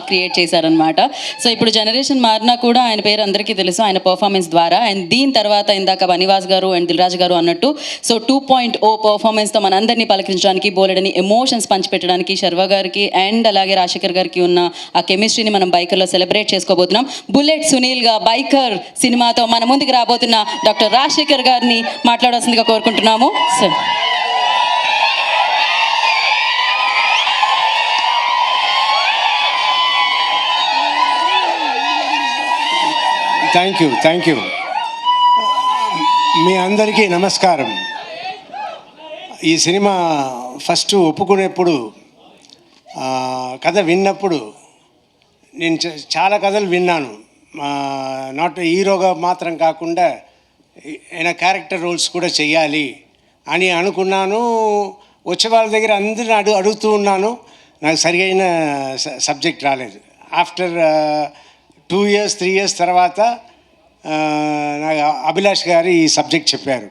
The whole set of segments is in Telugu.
క్రియేట్ చేశారనమాట. సో ఇప్పుడు జనరేషన్ మారినా కూడా ఆయన పేరు అందరికీ తెలుసు ఆయన పర్ఫార్మెన్స్ ద్వారా. అండ్ దీని తర్వాత ఇందాక బనివాస్ గారు అండ్ దిల్రాజు గారు అన్నట్టు సో 2.0 పర్ఫార్మెన్స్తో మనందరినీ పలకరించడానికి, బోలెడని ఎమోషన్స్ పంచిపెట్టడానికి శర్వ గారికి అండ్ అలాగే రాజశేఖర్ గారికి ఉన్న ఆ కెమిస్ట్రీని మనం బైకర్లో సెలబ్రేట్ చేసుకోబోతున్నాం. బుల్లెట్ సునీల్గా బైకర్ సినిమాతో మన ముందుకు రాబోతున్న డాక్టర్ రాజశేఖర్ గారిని మాట్లాడాల్సిందిగా కోరుకుంటున్నాము. Sir thank you. మీ అందరికీ నమస్కారం. ఈ సినిమా ఫస్ట్ ఒప్పుకునేప్పుడు, కథ విన్నప్పుడు నేను చాలా కథలు విన్నాను. నాట్ హీరోగా మాత్రం కాకుండా ఆయన క్యారెక్టర్ రోల్స్ కూడా చెయ్యాలి అని అనుకున్నాను. వచ్చే వాళ్ళ దగ్గర అందరిని అడుగుతూ ఉన్నాను. నాకు సరిగైన సబ్జెక్ట్ రాలేదు. ఆఫ్టర్ 2 years 3 years తర్వాత నాకు అభిలాష్ గారు ఈ సబ్జెక్ట్ చెప్పారు.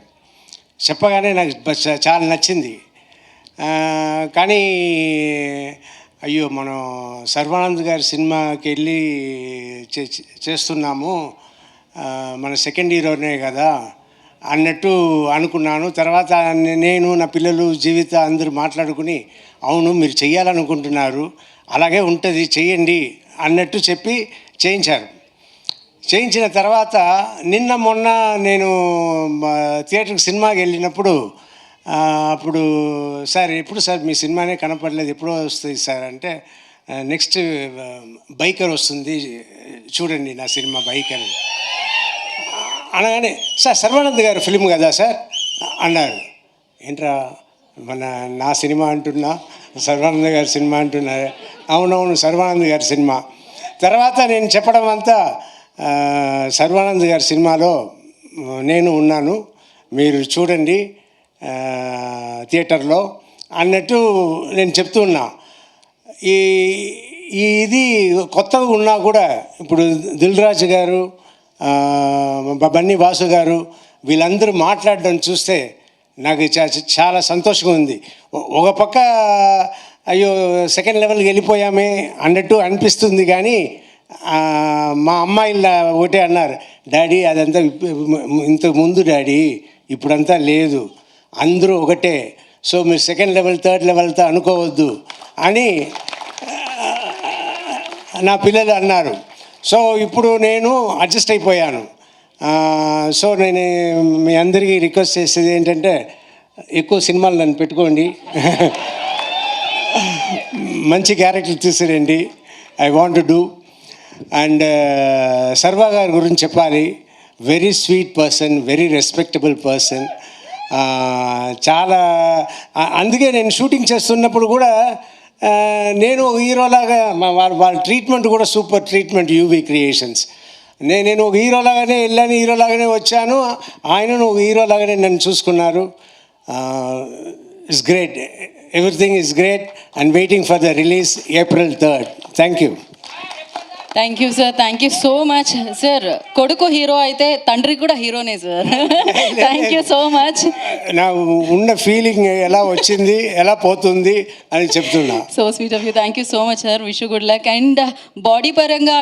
చెప్పగానే నాకు చాలా నచ్చింది. కానీ అయ్యో మనం సర్వానంద్ గారి సినిమాకి వెళ్ళి చేస్తున్నాము, మన సెకండ్ హీరోనే కదా అన్నట్టు అనుకున్నాను. తర్వాత నేను నా పిల్లలు జీవిత అందరూ మాట్లాడుకుని అవును మీరు చెయ్యాలనుకుంటున్నారు, అలాగే ఉంటుంది చెయ్యండి అన్నట్టు చెప్పి చేయించిన తర్వాత మొన్న నేను థియేటర్కి సినిమాకి వెళ్ళినప్పుడు అప్పుడు సార్ ఎప్పుడు సార్ మీ సినిమానే కనపడలేదు, ఎప్పుడో వస్తుంది సార్ అంటే నెక్స్ట్ బైకర్ వస్తుంది చూడండి నా సినిమా బైకర్ అనగానే సార్ సర్వానంద్ గారి ఫిల్మ్ కదా సార్ అన్నారు. ఏంట్రా నా సినిమా అంటున్నా, సర్వానంద్ గారి సినిమా అంటున్నారు. అవునవును సర్వానంద్ గారి సినిమా. తర్వాత నేను చెప్పడం అంతా సర్వానంద్ గారి సినిమాలో నేను ఉన్నాను, మీరు చూడండి థియేటర్లో అన్నట్టు నేను చెప్తూ ఉన్నా. ఇది కొత్తగా ఉన్నా కూడా ఇప్పుడు దిల్రాజు గారు, బన్నీ వాసు గారు వీళ్ళందరూ మాట్లాడడం చూస్తే నాకు చాలా సంతోషంగా ఉంది. ఒక పక్క అయ్యో సెకండ్ లెవెల్కి వెళ్ళిపోయామే అన్నట్టు అనిపిస్తుంది. కానీ మా అమ్మాయిల ఒకటే అన్నారు, డాడీ అదంతా ఇంతకు ముందు డాడీ, ఇప్పుడంతా లేదు, అందరూ ఒకటే, సో మీరు సెకండ్ లెవెల్ థర్డ్ లెవెల్తో అనుకోవద్దు అని నా పిల్లలు అన్నారు. సో ఇప్పుడు నేను అడ్జస్ట్ అయిపోయాను. సో నేను మీ అందరికీ రిక్వెస్ట్ చేసేది ఏంటంటే ఎక్కువ సినిమాలు నన్ను పెట్టుకోండి, మంచి క్యారెక్టర్ తీసుకురండి, I want to do. And Sarva గారి గురించి చెప్పాలి, very sweet person, very respectable person. చాలా అందుకే నేను షూటింగ్ చేస్తున్నప్పుడు కూడా నేను హీరోలాగా వాళ్ళ ట్రీట్మెంట్ కూడా సూపర్ ట్రీట్మెంట్ యూవీ క్రియేషన్స్. నేను ఒక హీరోలాగానే వెళ్ళాను, హీరోలాగానే వచ్చాను, ఆయనను ఒక హీరోలాగానే నన్ను చూసుకున్నారు. It's great, everything is great and waiting for the release April 3rd. Thank you sir, thank you so much sir. కొడుకు హీరో అయితే తండ్రి కూడా హీరోనే sir. Thank you so much. నాకు ఉన్న ఫీలింగ్ ఎలా వచ్చింది ఎలా పోతుంది అని చెప్తున్నా. So sweet of you. Thank you so much sir. Wish you good luck. And body పరంగా